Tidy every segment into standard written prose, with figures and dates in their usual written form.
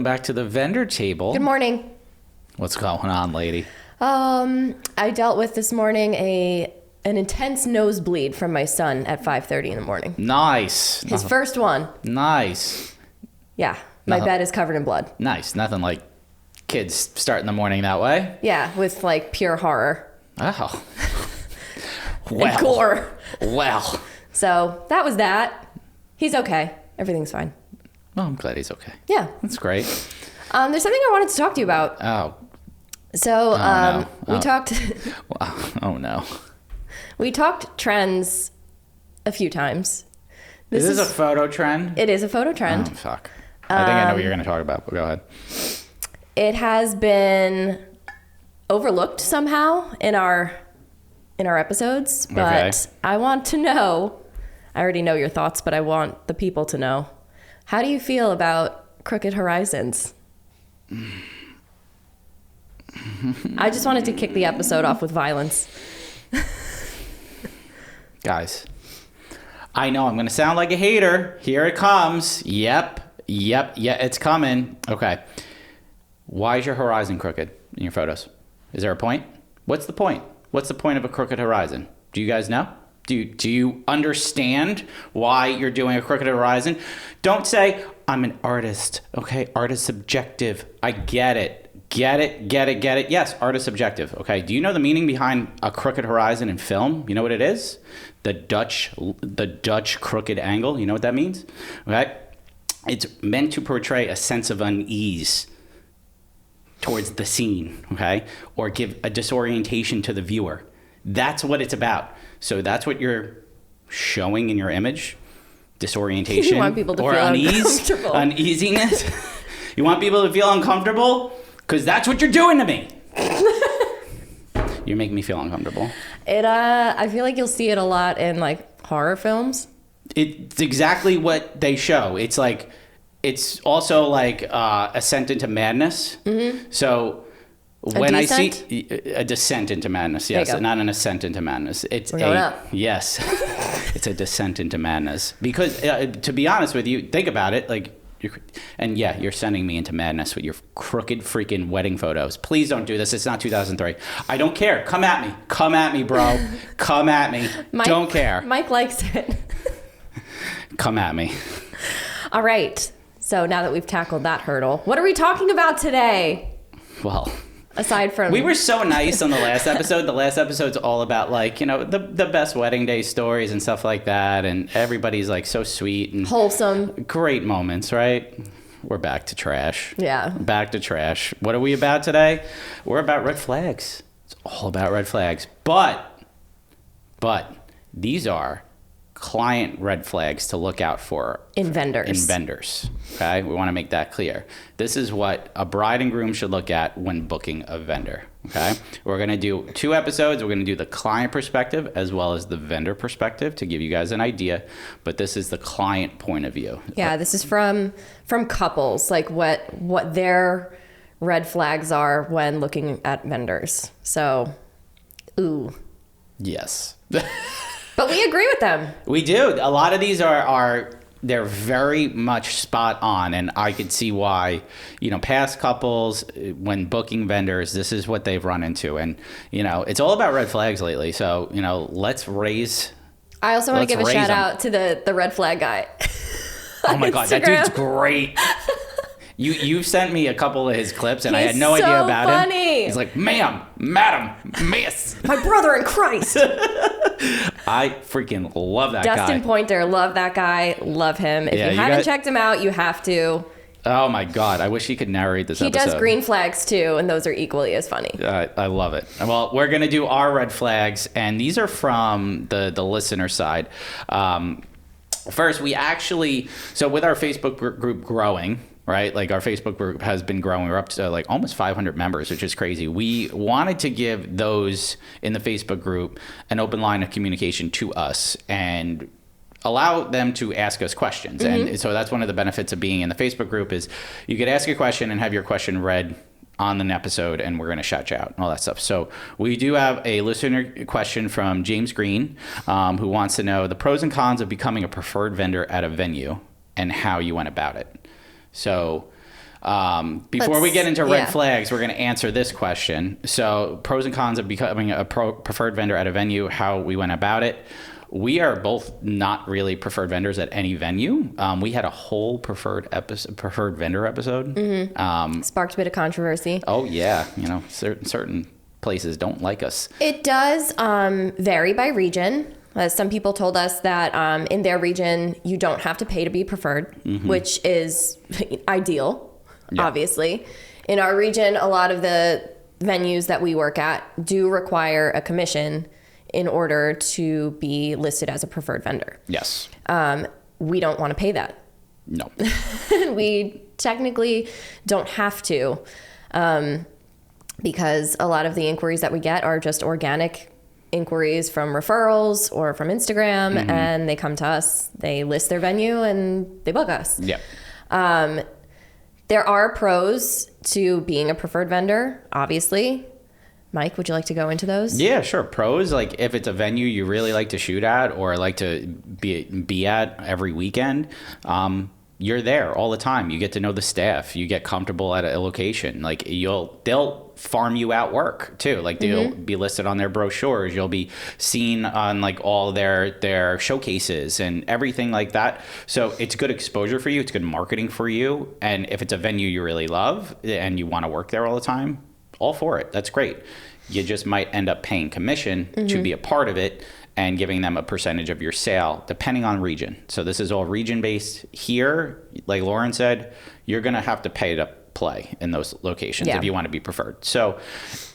back to the vendor table. Good morning. What's going on, lady? I dealt with this morning an intense nosebleed from my son at 5:30 in the morning. Nice. His first one. Nice. Yeah. My bed is covered in blood. Nice. Nothing like kids starting the morning that way. Yeah, with like pure horror. Oh. And gore. Well. So that was that. He's okay. Everything's fine. Well, I'm glad he's okay. Yeah. That's great. There's something I wanted to talk to you about. Oh. So no. we talked. Oh no. We talked trends a few times. This is a photo trend? It is a photo trend. Oh, fuck. I think I know what you're going to talk about, but go ahead. It has been overlooked somehow in our episodes, but Okay. I want to know. I already know your thoughts, but I want the people to know. How do you feel about Crooked Horizons? I just wanted to kick the episode off with violence. Guys, I know I'm going to sound like a hater. Here it comes. Yep, it's coming. Okay. Why is your horizon crooked in your photos? Is there a point? What's the point? What's the point of a crooked horizon? Do you guys know? Do you understand why you're doing a crooked horizon? Don't say, I'm an artist. Okay, art is subjective. I get it. Get it. Yes, art is subjective. Okay, do you know the meaning behind a crooked horizon in film? You know what it is? The Dutch crooked angle. You know what that means? Okay, it's meant to portray a sense of unease towards the scene, okay? Or give a disorientation to the viewer. That's what it's about. So that's what you're showing in your image? Disorientation? You want people to or feel unease? uncomfortable. Uneasiness? You want people to feel uncomfortable? Because that's what you're doing to me. You're making me feel uncomfortable. I feel like you'll see it a lot in like horror films. It's exactly what they show. It's like, it's also like ascent into madness. Mm-hmm. So when I see a descent into madness, yes, not an ascent into madness. It's yes, it's a descent into madness. Because to be honest with you, think about it, like. You're sending me into madness with your crooked freaking wedding photos. Please don't do this. It's not 2003. I don't care. Come at me, bro. Come at me. Don't care. Mike likes it. Come at me. All right. So now that we've tackled that hurdle, what are we talking about today? Well, aside from... We were so nice on the last episode. The last episode's all about, like, you know, the best wedding day stories and stuff like that. And everybody's, like, so sweet and... wholesome. Great moments, right? We're back to trash. Yeah. Back to trash. What are we about today? We're about red flags. It's all about red flags. But these are client red flags to look out for in vendors. Okay, we want to make that clear. This is what a bride and groom should look at when booking a vendor. Okay, we're going to do 2 episodes. We're going to do the client perspective as well as the vendor perspective to give you guys an idea, but this is the client point of view. Yeah, this is from couples, like what their red flags are when looking at vendors. So ooh, yes. But we agree with them. We do. A lot of these are they're very much spot on, and I could see why, you know, past couples, when booking vendors, this is what they've run into. And, you know, it's all about red flags lately. So, you know, let's raise. I also want to give a shout out to the red flag guy. Oh my God, that dude's great. You've sent me a couple of his clips, and I had no idea about funny. him. He's like, ma'am, madam, miss. My brother in Christ. I freaking love that guy. Dustin Pointer, love that guy. Love him. If you haven't checked him out, you have to. Oh my God, I wish he could narrate this episode. He does green flags too, and those are equally as funny. I love it. Well, we're going to do our red flags, and these are from the listener side. First, we actually, so with our Facebook group growing, right? Like our Facebook group has been growing. We're up to like almost 500 members, which is crazy. We wanted to give those in the Facebook group an open line of communication to us and allow them to ask us questions. Mm-hmm. And so that's one of the benefits of being in the Facebook group is you could ask a question and have your question read on an episode, and we're going to shout you out and all that stuff. So we do have a listener question from James Green, who wants to know the pros and cons of becoming a preferred vendor at a venue and how you went about it. So Before we get into red yeah. flags, we're going to answer this question. So, pros and cons of becoming a preferred vendor at a venue, how we went about it. We are both not really preferred vendors at any venue. We had a whole preferred vendor episode. Sparked a bit of controversy. Oh yeah, certain places don't like us. It does vary by region. Some people told us that in their region, you don't have to pay to be preferred, which is ideal, obviously. In our region, a lot of the venues that we work at do require a commission in order to be listed as a preferred vendor. Yes. We don't want to pay that. No. We technically don't have to, because a lot of the inquiries that we get are just organic inquiries from referrals or from Instagram, and they come to us, they list their venue, and they book us. Yeah. There are pros to being a preferred vendor, obviously. Mike, would you like to go into those? Yeah, sure. Pros, like if it's a venue you really like to shoot at or like to be at every weekend, you're there all the time. You get to know the staff. You get comfortable at a location. Like they'll farm you out work too. Like they'll be listed on their brochures. You'll be seen on like all their showcases and everything like that. So it's good exposure for you. It's good marketing for you. And if it's a venue you really love and you want to work there all the time, all for it. That's great. You just might end up paying commission to be a part of it and giving them a percentage of your sale, depending on region. So this is all region based. Here, like Lauren said, you're going to have to pay to play in those locations if you want to be preferred. So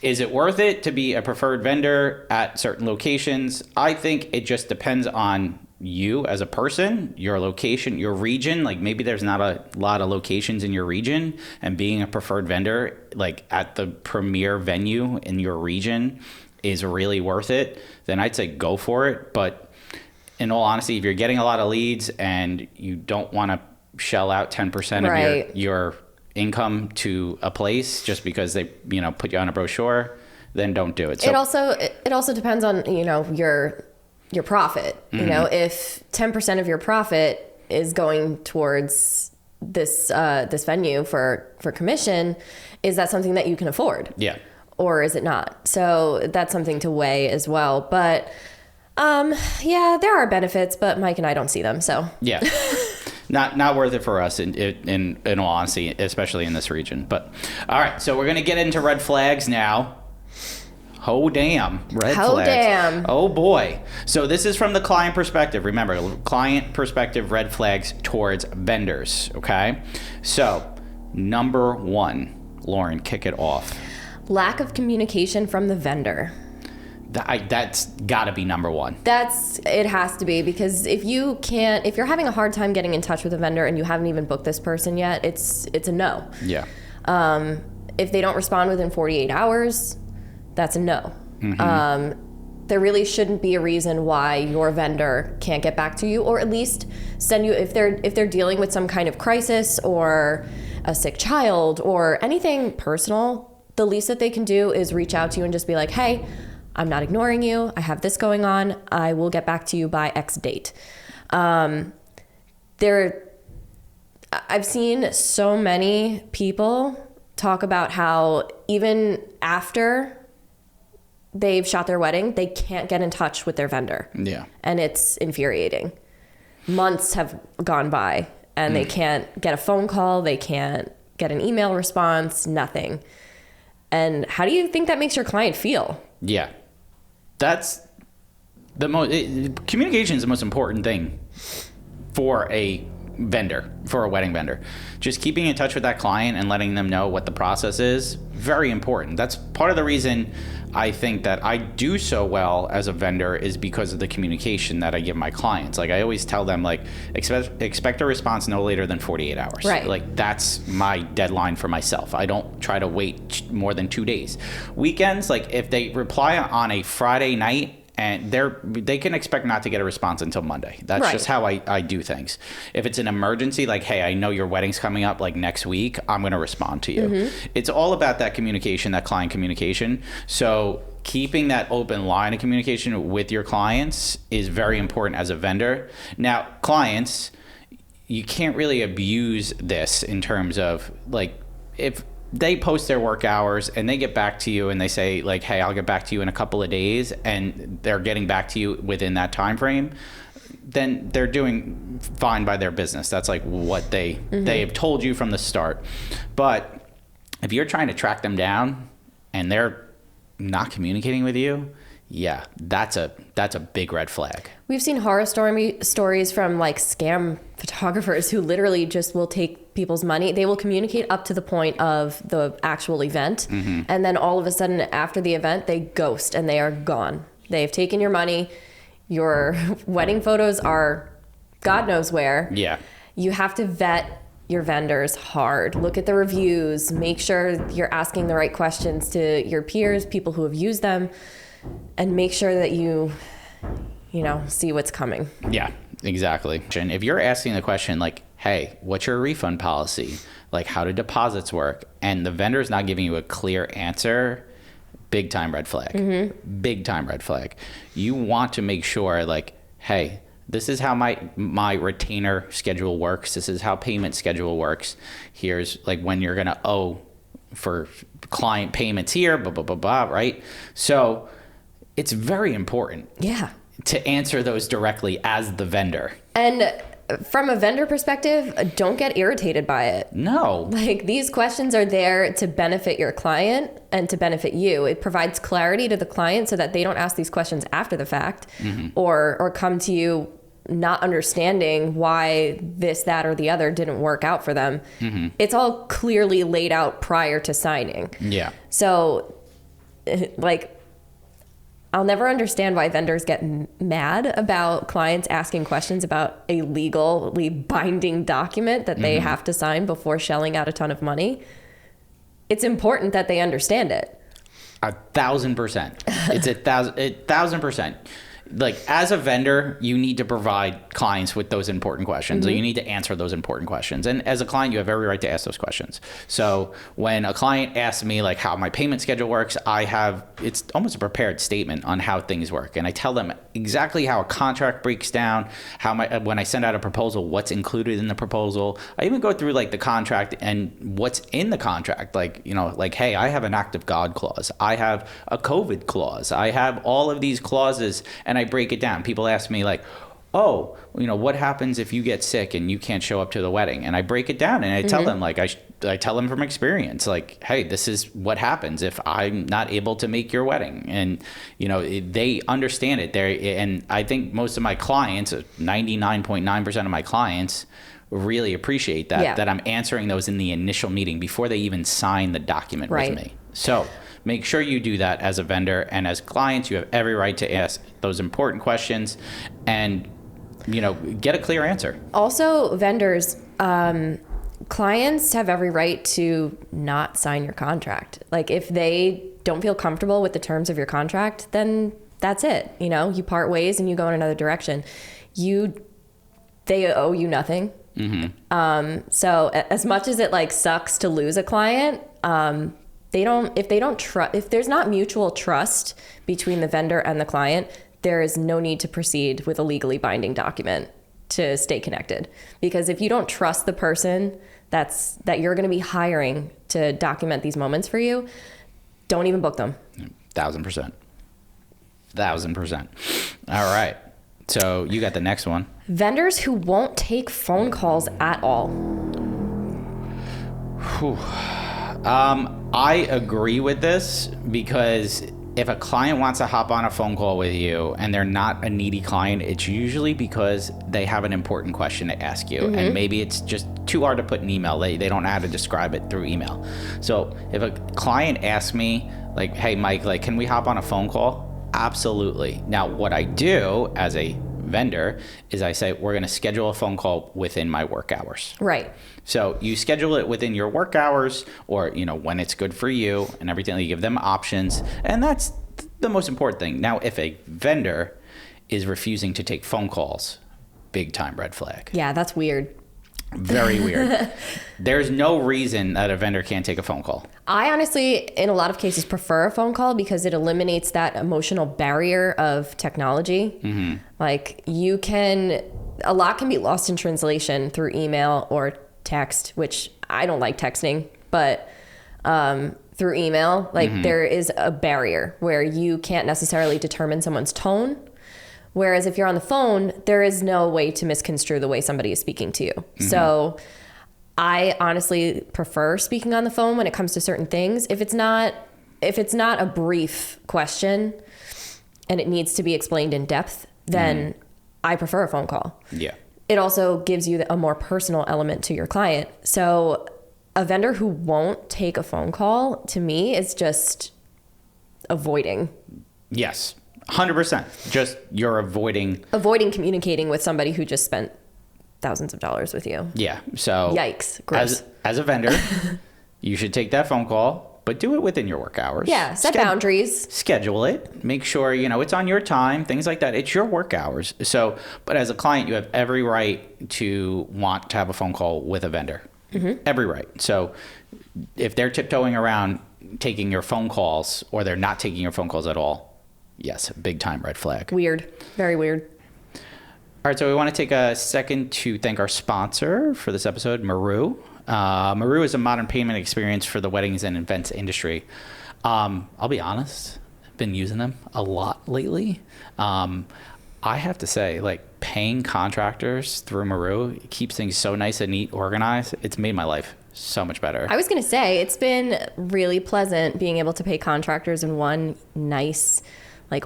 is it worth it to be a preferred vendor at certain locations? I think it just depends on you as a person, your location, your region. Like maybe there's not a lot of locations in your region, and being a preferred vendor like at the premier venue in your region is really worth it, then I'd say go for it. But in all honesty, if you're getting a lot of leads and you don't want to shell out 10% of your income to a place just because they put you on a brochure, then don't do it. So it also depends on your profit. If 10% of your profit is going towards this venue for commission, is that something that you can afford? Yeah. Or is it not? So that's something to weigh as well. But there are benefits, but Mike and I don't see them. So yeah, not worth it for us in all honesty, especially in this region. But all right, so we're gonna get into red flags now. Oh damn, red flags. Damn. Oh boy. So this is from the client perspective. Remember, client perspective, red flags towards vendors. Okay. So number 1, Lauren, kick it off. Lack of communication from the vendor. That's got to be number 1. It has to be, because if you're having a hard time getting in touch with a vendor and you haven't even booked this person yet, it's a no. Yeah. If they don't respond within 48 hours, that's a no. There really shouldn't be a reason why your vendor can't get back to you, or at least send you, if they're dealing with some kind of crisis or a sick child or anything personal, the least that they can do is reach out to you and just be like, hey, I'm not ignoring you. I have this going on. I will get back to you by X date. I've seen so many people talk about how even after they've shot their wedding, they can't get in touch with their vendor. Yeah. And it's infuriating. Months have gone by and they can't get a phone call. They can't get an email response, nothing. And how do you think that makes your client feel? Yeah. That's the communication is the most important thing for a vendor, for a wedding vendor. Just keeping in touch with that client and letting them know what the process is, very important. That's part of the reason I think that I do so well as a vendor, is because of the communication that I give my clients. Like I always tell them, like, expect a response no later than 48 hours. Right. Like that's my deadline for myself. I don't try to wait more than 2 days. Weekends, like if they reply on a Friday night, and they can expect not to get a response until Monday. That's just how I do things. If it's an emergency, like, hey, I know your wedding's coming up like next week, I'm going to respond to you. It's all about that communication, that client communication. So keeping that open line of communication with your clients is very important as a vendor. Now, clients, you can't really abuse this in terms of like, if they post their work hours and they get back to you and they say like, hey, I'll get back to you in a couple of days, and they're getting back to you within that time frame, then they're doing fine by their business. That's like what they have told you from the start. But if you're trying to track them down and they're not communicating with you, yeah, that's a big red flag. We've seen horror stories from like scam photographers who literally just will take people's money. They will communicate up to the point of the actual event. And then all of a sudden after the event, they ghost and they are gone. They've taken your money. Your wedding photos are God knows where. Yeah. You have to vet your vendors hard. Look at the reviews. Make sure you're asking the right questions to your peers, people who have used them, and make sure that you see what's coming. Yeah, exactly. And if you're asking the question like, hey, what's your refund policy? Like, how do deposits work? And the vendor is not giving you a clear answer, big time red flag. Big time red flag. You want to make sure like, hey, this is how my retainer schedule works. This is how payment schedule works. Here's like when you're going to owe for client payments here, blah, blah, blah, blah, right? So it's very important to answer those directly as the vendor. And from a vendor perspective, don't get irritated by it. No. Like, these questions are there to benefit your client and to benefit you. It provides clarity to the client so that they don't ask these questions after the fact or come to you not understanding why this, that, or the other didn't work out for them. It's all clearly laid out prior to signing. Yeah. So, like, I'll never understand why vendors get mad about clients asking questions about a legally binding document that they have to sign before shelling out a ton of money. It's important that they understand it. 1,000%. It's 1,000%. Like, as a vendor, you need to provide clients with those important questions. So you need to answer those important questions. And as a client, you have every right to ask those questions. So when a client asks me like how my payment schedule works, it's almost a prepared statement on how things work. And I tell them exactly how a contract breaks down, when I send out a proposal, what's included in the proposal. I even go through like the contract and what's in the contract. Like, hey, I have an act of God clause. I have a COVID clause. I have all of these clauses, and I break it down. People ask me like, oh, what happens if you get sick and you can't show up to the wedding? And I break it down and I tell them like, I tell them from experience, like, hey, this is what happens if I'm not able to make your wedding. And, they understand it there. And I think most of my clients, 99.9% of my clients, really appreciate that, that I'm answering those in the initial meeting before they even sign the document with me. So make sure you do that as a vendor, and as clients, you have every right to ask those important questions and, get a clear answer. Also, vendors, clients have every right to not sign your contract. Like, if they don't feel comfortable with the terms of your contract, then that's it. You part ways and you go in another direction. They owe you nothing. So as much as it like sucks to lose a client, if there's not mutual trust between the vendor and the client, there is no need to proceed with a legally binding document to stay connected. Because if you don't trust the person that you're going to be hiring to document these moments for you, don't even book them. 1,000%. 1,000%. All right. So you got the next one. Vendors who won't take phone calls at all. I agree with this, because if a client wants to hop on a phone call with you and they're not a needy client, it's usually because they have an important question to ask you. And maybe it's just too hard to put in email. They don't know how to describe it through email. So if a client asks me like, hey, Mike, like, can we hop on a phone call? Absolutely. Now, what I do as a vendor is I say, we're going to schedule a phone call within my work hours. Right. So you schedule it within your work hours, or, when it's good for you and everything. You give them options. And that's the most important thing. Now, if a vendor is refusing to take phone calls, big time red flag. Yeah, that's weird. Very weird. There's no reason that a vendor can't take a phone call. I honestly, in a lot of cases, prefer a phone call because it eliminates that emotional barrier of technology. Like, you can a lot can be lost in translation through email or text, which I don't like texting, but through email, like there is a barrier where you can't necessarily determine someone's tone. Whereas if you're on the phone, there is no way to misconstrue the way somebody is speaking to you. So I honestly prefer speaking on the phone when it comes to certain things. If it's not a brief question and it needs to be explained in depth, then I prefer a phone call. Yeah. It also gives you a more personal element to your client. So a vendor who won't take a phone call, to me, is just avoiding. Yes. 100%. Just you're avoiding communicating with somebody who just spent thousands of dollars with you. Yeah. So yikes. Gross. As a vendor, you should take that phone call, but do it within your work hours. Yeah. Set boundaries. Schedule it. Make sure, it's on your time, things like that. It's your work hours. So, but as a client, you have every right to want to have a phone call with a vendor. Every right. So if they're tiptoeing around taking your phone calls or they're not taking your phone calls at all, yes, big time red flag. Weird. Very weird. All right, so we want to take a second to thank our sponsor for this episode, Maru. Maru is a modern payment experience for the weddings and events industry. I'll be honest, I've been using them a lot lately. I have to say, paying contractors through Maru keeps things so nice and neat, organized. It's made my life so much better. I was going to say, it's been really pleasant being able to pay contractors in one nice,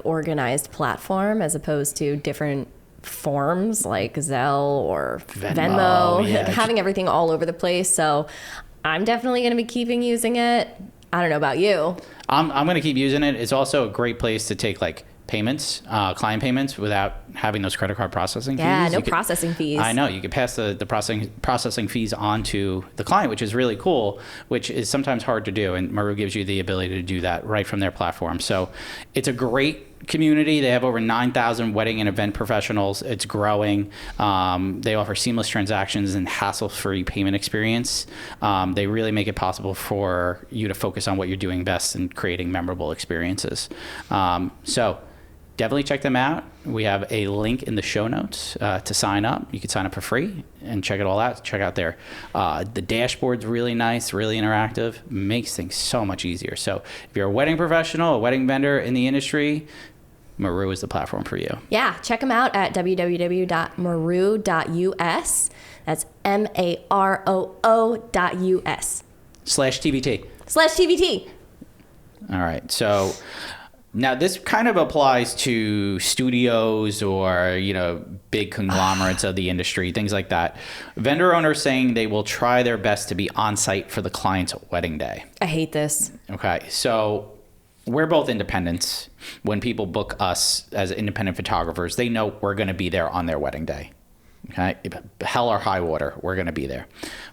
organized platform as opposed to different forms like Zelle or Venmo, having everything all over the place. So I'm definitely going to be keeping using it. I don't know about you. I'm going to keep using it. It's also a great place to take payments, client payments, without having those credit card processing fees. Yeah, no processing fees. I know. You can pass the processing fees on to the client, which is really cool, which is sometimes hard to do. And Maru gives you the ability to do that right from their platform. So it's a great community. They have over 9,000 wedding and event professionals. It's growing. They offer seamless transactions and hassle-free payment experience. They really make it possible for you to focus on what you're doing best and creating memorable experiences. So definitely check them out. We have a link in the show notes to sign up. You can sign up for free and check it all out. Check out the dashboard's really nice, really interactive, makes things so much easier. So if you're a wedding professional, a wedding vendor in the industry, Maru is the platform for you. Yeah, check them out at www.maru.us. That's MAROO.us. /TBT. All right. So now this kind of applies to studios or, big conglomerates of the industry, things like that. Vendor owners saying they will try their best to be on site for the client's wedding day. I hate this. Okay. So we're both independents. When people book us as independent photographers, they know we're going to be there on their wedding day. Okay. Hell or high water, we're going to be there.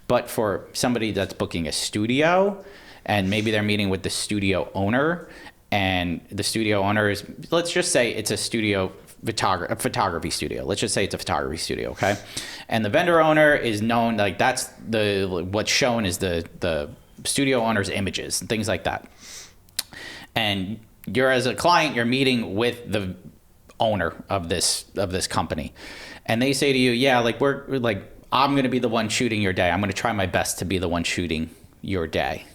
But for somebody that's booking a studio and maybe they're meeting with the studio owner, and the studio owner is, let's just say it's a photography studio. Let's just say it's a photography studio, okay? And the vendor owner is known, that's what's shown is the studio owner's images and things like that. And you're, as a client, you're meeting with the owner of this company. And they say to you, yeah, I'm going to be the one shooting your day. I'm going to try my best to be the one shooting your day.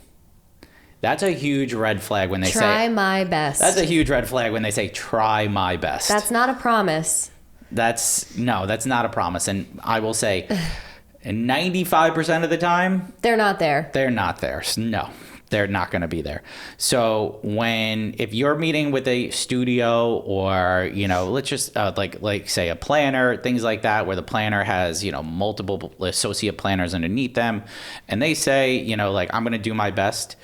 That's a huge red flag when they say... Try my best. That's a huge red flag when they say, try my best. That's not a promise. That's not a promise. And I will say, 95% of the time... They're not there. They're not there. No, they're not going to be there. So if you're meeting with a studio or, let's just say a planner, things like that, where the planner has, multiple associate planners underneath them, and they say, I'm going to do my best...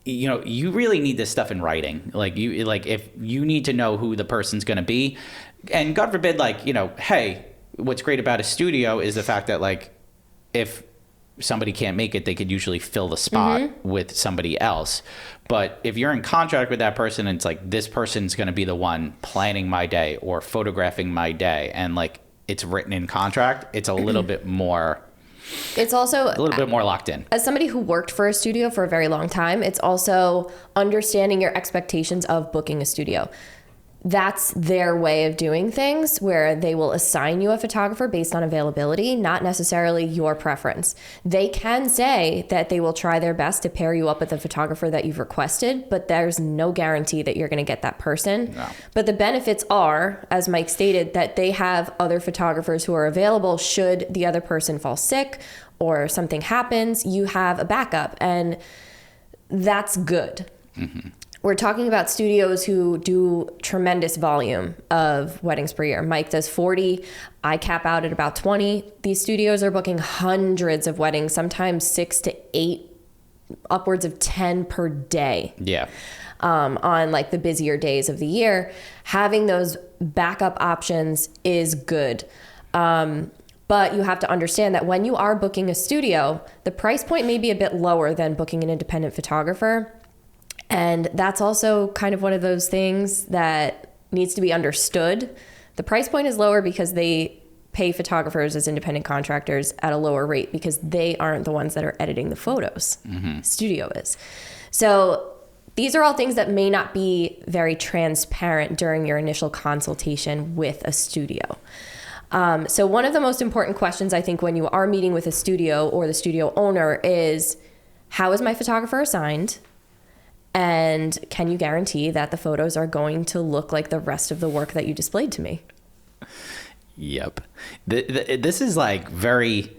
you really need this stuff in writing. If you need to know who the person's going to be, and God forbid, hey, what's great about a studio is the fact that if somebody can't make it, they could usually fill the spot with somebody else. But if you're in contract with that person, and it's this person's going to be the one planning my day or photographing my day, and it's written in contract, it's a little bit more... It's also a little bit more locked in. As somebody who worked for a studio for a very long time, it's also understanding your expectations of booking a studio. that's their way of doing things, where they will assign you a photographer based on availability, not necessarily your preference. They can say that they will try their best to pair you up with a photographer that you've requested, but there's no guarantee that you're going to get that person. No. But the benefits are, as Mike stated, that they have other photographers who are available should the other person fall sick or something happens. You have a backup, and that's good. Mm-hmm. We're talking about studios who do tremendous volume of weddings per year. Mike does 40. I cap out at about 20. These studios are booking hundreds of weddings, sometimes 6 to 8, upwards of 10 per day. Yeah. On like the busier days of the year. Having those backup options is good. But you have to understand that when you are booking a studio, the price point may be a bit lower than booking an independent photographer. And that's also kind of one of those things that needs to be understood. The price point is lower because they pay photographers as independent contractors at a lower rate because they aren't the ones that are editing the photos. Mm-hmm. Studio is. So these are all things that may not be very transparent during your initial consultation with a studio. So one of the most important questions, I think, when you are meeting with a studio or the studio owner is, how is my photographer assigned? And can you guarantee that the photos are going to look like the rest of the work that you displayed to me? Yep. This is like very...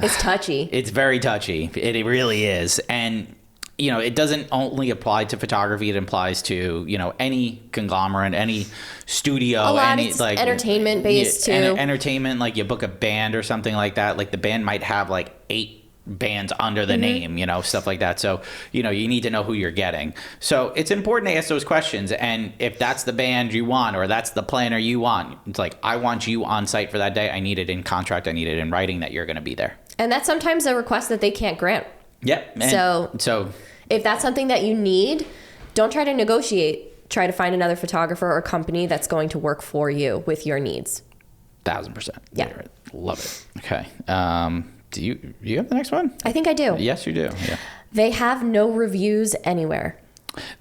It's touchy. It's very touchy. It really is. And, you know, it doesn't only apply to photography. It applies to, you know, any conglomerate, any studio. A lot any, it's like, entertainment based too. Entertainment, like you book a band or something like that. Like the band might have like 8 bands under the name, you know, stuff like that. So, you know, you need to know who you're getting. So it's important to ask those questions. And if that's the band you want, or that's the planner you want, it's like, I want you on site for that day. I need it in contract. I need it in writing that you're going to be there. And that's sometimes a request that they can't grant. Yep. So if that's something that you need, don't try to negotiate. Try to find another photographer or company that's going to work for you with your needs. 1000%. Yeah. Love it. Okay. Do you have the next one? I think I do. Yes, you do. Yeah. They have no reviews anywhere.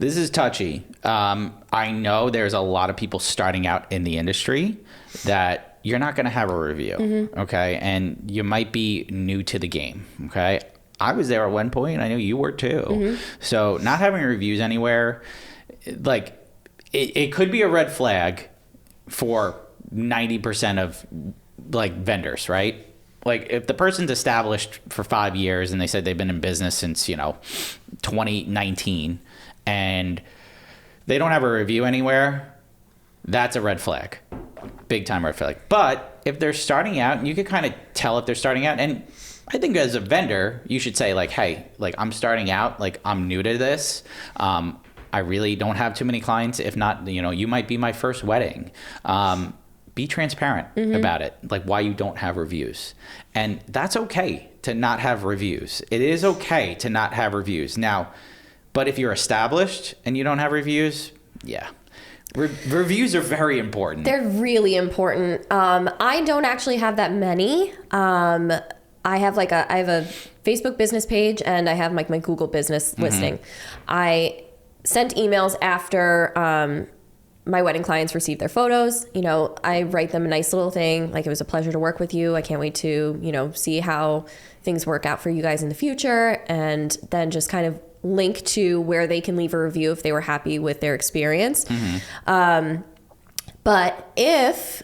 This is touchy. I know there's a lot of people starting out in the industry that you're not going to have a review. Mm-hmm. Okay. And you might be new to the game. Okay. I was there at one point. I know you were too. Mm-hmm. So not having reviews anywhere, like it could be a red flag for 90% of like vendors, right? Like if the person's established for 5 years and they said they've been in business since, you know, 2019 and they don't have a review anywhere, that's a red flag. Big time red flag. But if they're starting out, and you can kind of tell if they're starting out, and I think as a vendor, you should say like, hey, like I'm starting out, like I'm new to this. I really don't have too many clients. If not, you know, you might be my first wedding. Be transparent about it, like why you don't have reviews. And that's okay to not have reviews. It is okay to not have reviews. Now, but if you're established and you don't have reviews, yeah. Reviews are very important. They're really important. I don't actually have that many. I have a Facebook business page and I have like my Google business listing. I sent emails after my wedding clients receive their photos. You know, I write them a nice little thing, like it was a pleasure to work with you. I can't wait to, you know, see how things work out for you guys in the future. And then just kind of link to where they can leave a review if they were happy with their experience. But if,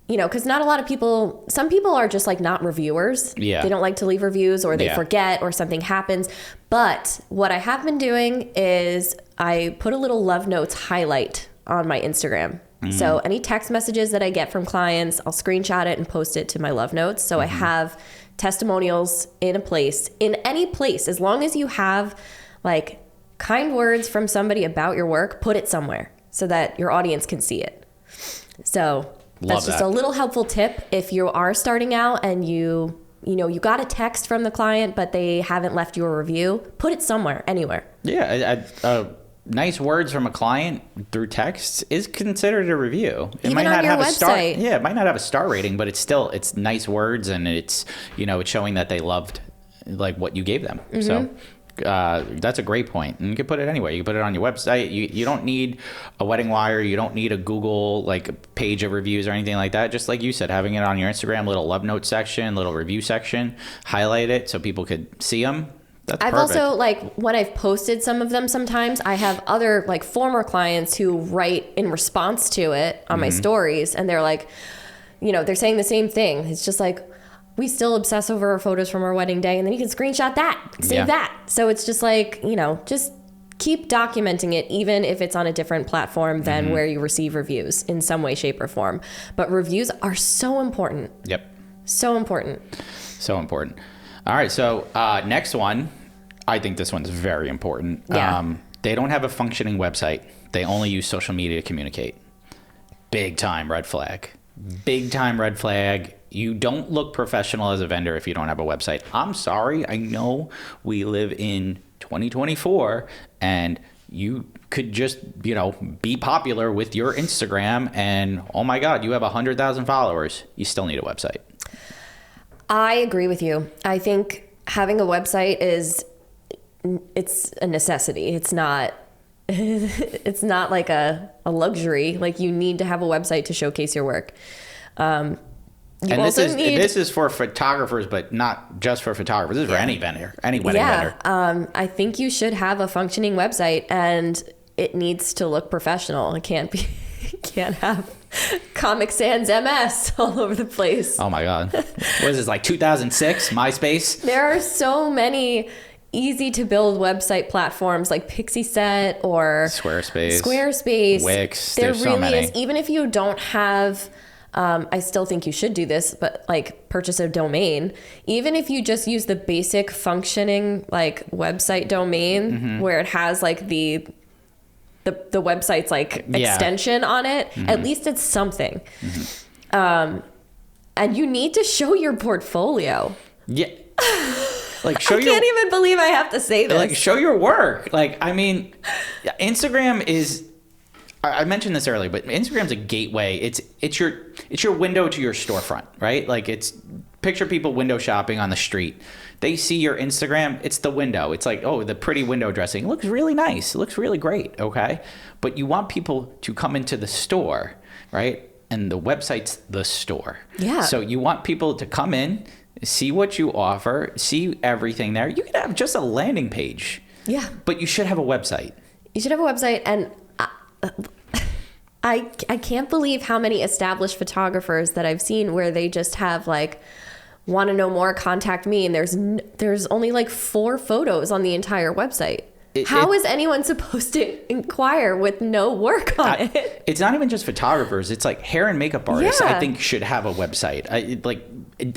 you know, because not a lot of people, some people are just like not reviewers. Yeah. They don't like to leave reviews or they forget or something happens. But what I have been doing is I put a little love notes highlight on my Instagram. So any text messages that I get from clients, I'll screenshot it and post it to my love notes. So I have testimonials in any place, as long as you have like kind words from somebody about your work, put it somewhere so that your audience can see it. So that's just a little helpful tip. If you are starting out and you got a text from the client, but they haven't left you a review, put it somewhere, anywhere. Yeah. Nice words from a client through text is considered a review. It Even might on not your have website. a star. Yeah, it might not have a star rating, but it's nice words and it's, you know, it's showing that they loved like what you gave them. So That's a great point. And you can put it anywhere. You can put it on your website. You don't need a Wedding Wire. You don't need a Google like page of reviews or anything like that. Just like you said, having it on your Instagram, little love note section, little review section, highlight it so people could see them. That's I've perfect. also, like, when I've posted some of them sometimes, I have other, like, former clients who write in response to it on my stories, and they're like, you know, they're saying the same thing. It's just like, we still obsess over our photos from our wedding day, and then you can screenshot that, save that. So it's just like, you know, just keep documenting it, even if it's on a different platform than where you receive reviews in some way, shape, or form. But reviews are so important. Yep. So important. So important. All right, so next one, I think this one's very important. Yeah. They don't have a functioning website. They only use social media to communicate. Big time red flag. Big time red flag. You don't look professional as a vendor if you don't have a website. I'm sorry. I know we live in 2024 and you could just, you know, be popular with your Instagram and, oh my God, you have 100,000 followers. You still need a website. I agree with you. I think having a website it's a necessity. It's not it's not like a luxury. Like, you need to have a website to showcase your work. And this is for photographers, but not just for photographers. This is for any vendor, any wedding vendor. I think you should have a functioning website, and it needs to look professional. It can't have Comic Sans MS all over the place. Oh my God. What is this, like 2006, MySpace? There are so many easy to build website platforms like Pixieset or Squarespace, Wix. There There's really so many. is. Even if you don't have, I still think you should do this, but like purchase a domain. Even if you just use the basic functioning like website domain where it has like the website's like extension on it, at least it's something. And you need to show your portfolio. Yeah. Like, show I can't even believe I have to say this. Like, show your work. Like, I mean, Instagram is, I mentioned this earlier, but Instagram's a gateway. It's your window to your storefront, right? Like, it's, picture people window shopping on the street. They see your Instagram, it's the window. It's like, oh, the pretty window dressing. It looks really nice. It looks really great, okay? But you want people to come into the store, right? And the website's the store. Yeah. So you want people to come in, see what you offer, see everything there. You can have just a landing page. Yeah. But you should have a website. You should have a website. And I can't believe how many established photographers that I've seen where they just have like, want to know more, contact me. And there's only like 4 photos on the entire website. How is anyone supposed to inquire with no work on it? It's not even just photographers. It's like hair and makeup artists, Yeah. I think, should have a website. Like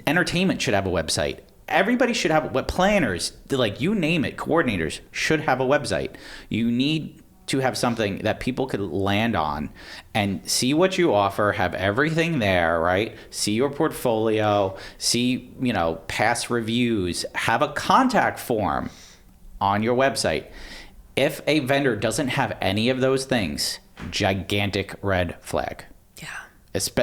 entertainment should have a website. Everybody should have planners, like you name it, coordinators should have a website. You need to have something that people could land on and see what you offer, have everything there, right? See your portfolio, see, you know, past reviews, have a contact form on your website. If a vendor doesn't have any of those things, gigantic red flag. Yeah.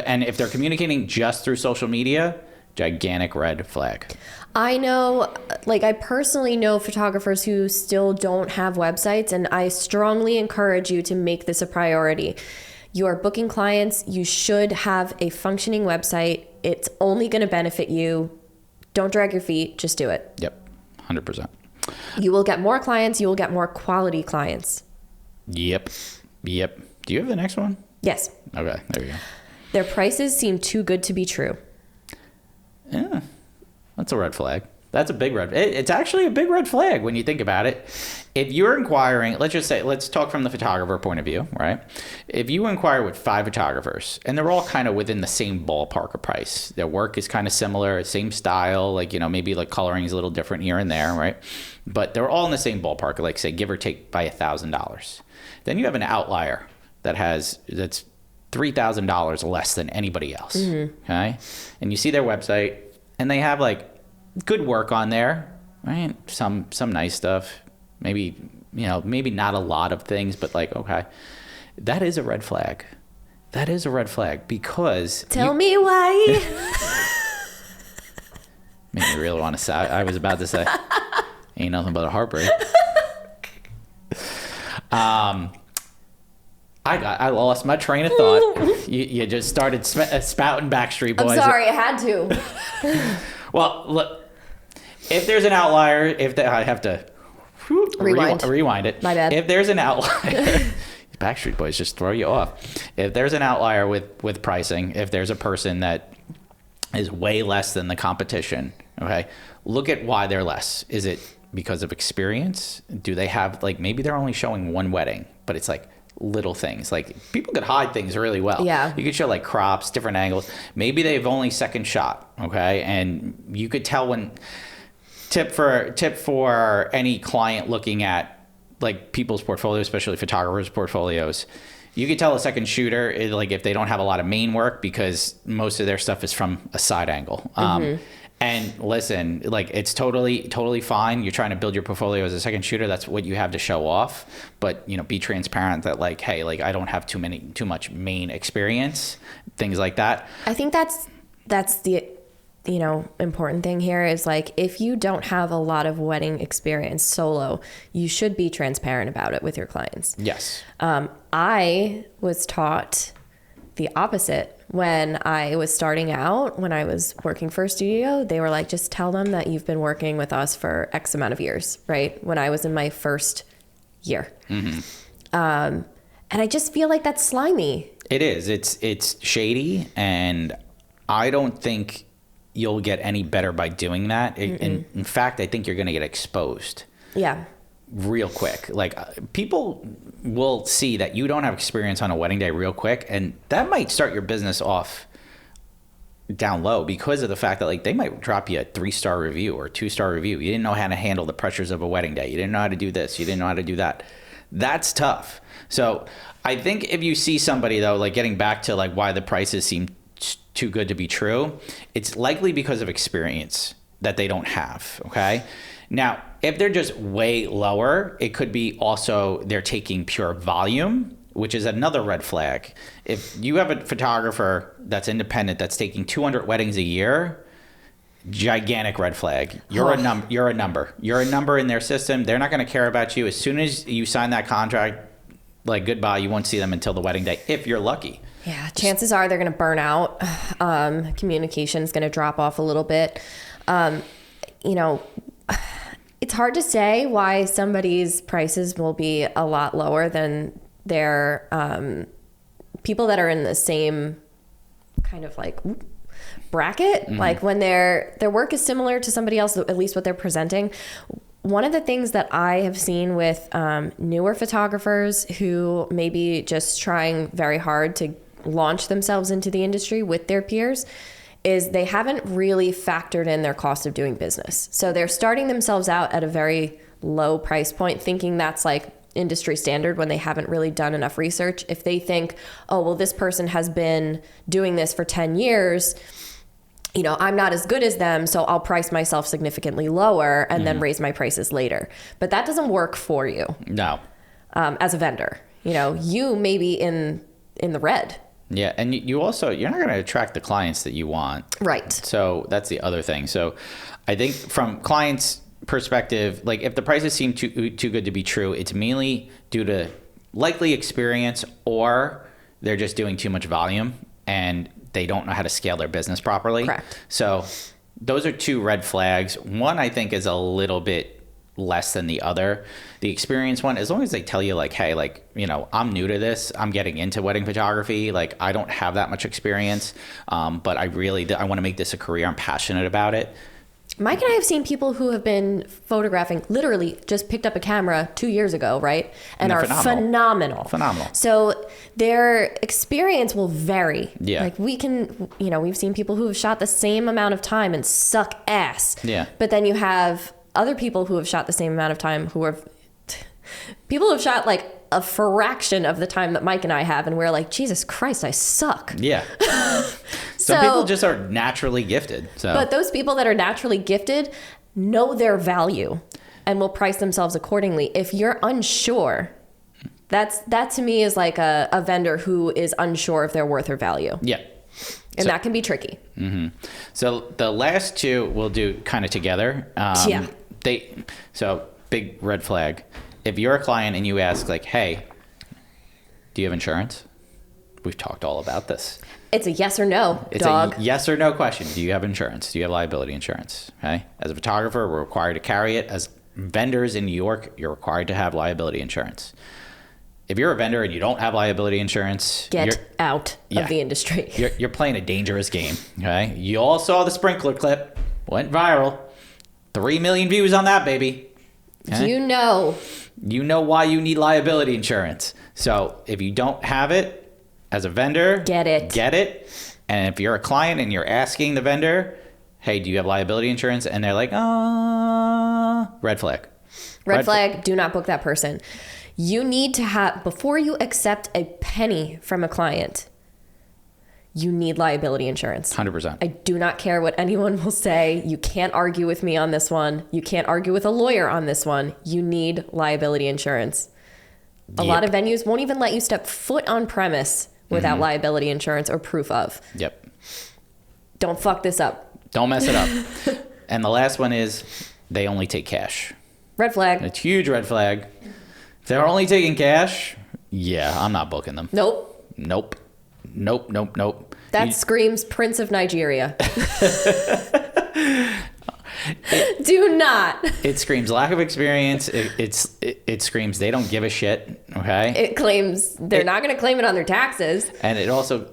And if they're communicating just through social media, gigantic red flag. I know, like, I personally know photographers who still don't have websites, and I strongly encourage you to make this a priority. You are booking clients, you should have a functioning website. It's only going to benefit you. Don't drag your feet, just do it. Yep, 100%. You will get more clients, you will get more quality clients. Yep. Do you have the next one? Yes. Okay, there you go. Their prices seem too good to be true. Yeah, that's a red flag. That's a big red. It's actually a big red flag when you think about it. If you're inquiring, let's talk from the photographer point of view, right? If you inquire with 5 photographers and they're all kind of within the same ballpark of price, their work is kind of similar, same style, like, you know, maybe like coloring is a little different here and there, right? But they're all in the same ballpark, like say give or take by $1,000. Then you have an outlier that's $3,000 less than anybody else. Okay. And you see their website and they have like good work on there, right? Some nice stuff, maybe, you know, maybe not a lot of things, but like, okay, that is a red flag. That is a red flag because Tell me why. Made me really want to say, I was about to say, Ain't nothing but a heartbreak. I lost my train of thought. You just started spouting Backstreet Boys. I'm sorry, I had to. Well, look, if there's an outlier, I have to rewind it. My bad. If there's an outlier, Backstreet Boys just throw you off. If there's an outlier with pricing, if there's a person that is way less than the competition, okay, look at why they're less. Is it because of experience? Do they have, like, maybe they're only showing one wedding, but it's like little things. Like, people could hide things really well. Yeah. You could show like crops, different angles. Maybe they've only second shot, okay? And you could tell when, tip for any client looking at like people's portfolios, especially photographers' portfolios, you could tell a second shooter, like, if they don't have a lot of main work, because most of their stuff is from a side angle. And listen, like, it's totally fine. You're trying to build your portfolio as a second shooter. That's what you have to show off. But, you know, be transparent that, like, hey, like, I don't have too much main experience, things like that. I think that's the, you know, important thing here is, like, if you don't have a lot of wedding experience solo, you should be transparent about it with your clients. Yes. I was taught the opposite. When I was starting out, when I was working for a studio, they were like, just tell them that you've been working with us for X amount of years, right? When I was in my first year. And I just feel like that's slimy. It is. It's shady, and I don't think you'll get any better by doing that. In fact, I think you're going to get exposed. Yeah. Real quick. Like, people will see that you don't have experience on a wedding day real quick, and that might start your business off down low because of the fact that, like, they might drop you a 3-star review or 2-star review. You didn't know how to handle the pressures of a wedding day. You didn't know how to do this. You didn't know how to do that. That's tough. So I think if you see somebody, though, like, getting back to, like, why the prices seem too good to be true, it's likely because of experience that they don't have. Okay. Now, if they're just way lower, it could be also they're taking pure volume, which is another red flag. If you have a photographer that's independent that's taking 200 weddings a year, gigantic red flag. You're a number. You're a number in their system. They're not going to care about you. As soon as you sign that contract, like, goodbye, you won't see them until the wedding day, if you're lucky. Yeah, chances are they're going to burn out. Communication is going to drop off a little bit. You know, it's hard to say why somebody's prices will be a lot lower than their people that are in the same kind of, like, bracket. Like, when their work is similar to somebody else, at least what they're presenting. One of the things that I have seen with newer photographers who may be just trying very hard to launch themselves into the industry with their peers is they haven't really factored in their cost of doing business. So they're starting themselves out at a very low price point, thinking that's, like, industry standard, when they haven't really done enough research. If they think, oh, well, this person has been doing this for 10 years, you know, I'm not as good as them, so I'll price myself significantly lower and then raise my prices later. But that doesn't work for you. No. As a vendor, you know, you may be in the red. Yeah, and you also, you're not going to attract the clients that you want. Right. So that's the other thing. So I think from clients' perspective, like, if the prices seem too good to be true, it's mainly due to likely experience, or they're just doing too much volume and they don't know how to scale their business properly. Correct. So those are 2 red flags. One, I think, is a little bit less than the other. The experience one, as long as they tell you, like, hey, like, you know, I'm new to this, I'm getting into wedding photography, like, I don't have that much experience, but I want to make this a career, I'm passionate about it. Mike and I have seen people who have been photographing, literally just picked up a camera 2 years ago, right? And are phenomenal. So their experience will vary. Yeah. Like, we can, you know, we've seen people who have shot the same amount of time and suck ass. Yeah. But then you have other people who have shot the same amount of time who are people who have shot, like, a fraction of the time that Mike and I have, and we're like, Jesus Christ, I suck. Yeah. Some people just are naturally gifted. So, but those people that are naturally gifted know their value and will price themselves accordingly. If you're unsure, that to me is like a vendor who is unsure of their worth or value. Yeah. And that can be tricky. So the last 2 we'll do kind of together. Yeah. So big red flag. If you're a client and you ask like, hey, do you have insurance? We've talked all about this. It's a yes or no, It's a yes or no question. Do you have insurance? Do you have liability insurance? Okay. As a photographer, we're required to carry it. As vendors in New York, you're required to have liability insurance. If you're a vendor and you don't have liability insurance, get out of the industry. You're playing a dangerous game. Okay. You all saw the sprinkler clip. Went viral. 3 million views on that, baby. Okay? You know why you need liability insurance. So if you don't have it, as a vendor, get it. And if you're a client and you're asking the vendor, hey, do you have liability insurance? And they're like, red flag. Red flag, do not book that person. You need to have, before you accept a penny from a client, you need liability insurance. 100%. I do not care what anyone will say. You can't argue with me on this one. You can't argue with a lawyer on this one. You need liability insurance. A lot of venues won't even let you step foot on premise without liability insurance or proof of. Yep. Don't fuck this up. Don't mess it up. And the last one is they only take cash. Red flag. It's a huge red flag. If they're only taking cash, I'm not booking them. Nope. That screams Prince of Nigeria. Do not. It screams lack of experience. It screams they don't give a shit. Okay. It claims they're not going to claim it on their taxes. And it also,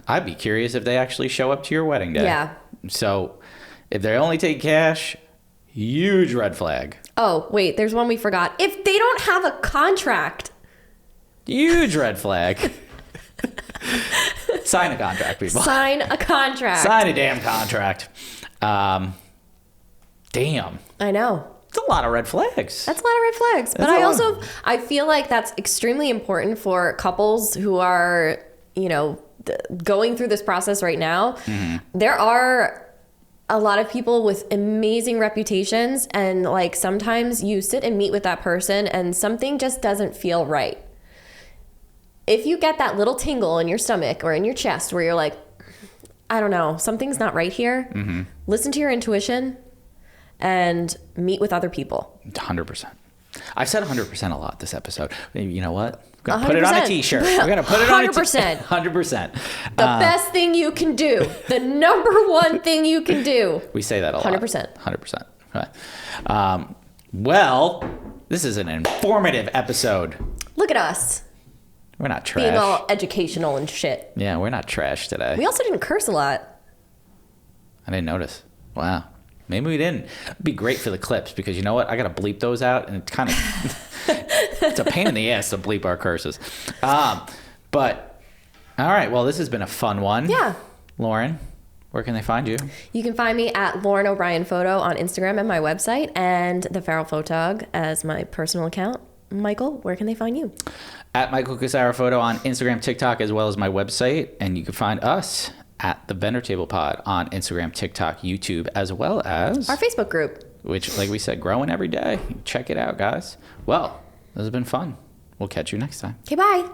I'd be curious if they actually show up to your wedding day. Yeah. So if they only take cash, huge red flag. Oh, wait, there's one we forgot. If they don't have a contract. Huge red flag. Sign a contract, people. Sign a contract. Sign a damn contract. Damn. I know. It's a lot of red flags. That's a lot of red flags. But I feel like that's extremely important for couples who are, going through this process right now. Mm-hmm. There are a lot of people with amazing reputations, and like sometimes you sit and meet with that person and something just doesn't feel right. If you get that little tingle in your stomach or in your chest where you're like, I don't know, something's not right here, listen to your intuition and meet with other people. 100%. I've said 100% a lot this episode. You know what? We're going to put it on a t-shirt. We're going to put it on a t-shirt. 100%. The best thing you can do. The number one thing you can do. We say that a lot. 100%. 100%. Right. Well, this is an informative episode. Look at us. We're not trash. Being all educational and shit. Yeah, we're not trash today. We also didn't curse a lot. I didn't notice. Wow. Maybe we didn't. It'd be great for the clips because you know what? I got to bleep those out and it's kind of... it's a pain in the ass to bleep our curses. But, all right. Well, this has been a fun one. Yeah. Lauren, where can they find you? You can find me at Lauren O'Brien Photo on Instagram and my website, and the Feral Photog as my personal account. Michael, where can they find you? At Michael Casara Photo on Instagram, TikTok, as well as my website. And you can find us at the Vendor Table Pod on Instagram, TikTok, YouTube, as well as our Facebook group, which, like we said, growing every day. Check it out, guys. Well, this has been fun. We'll catch you next time. Okay, bye.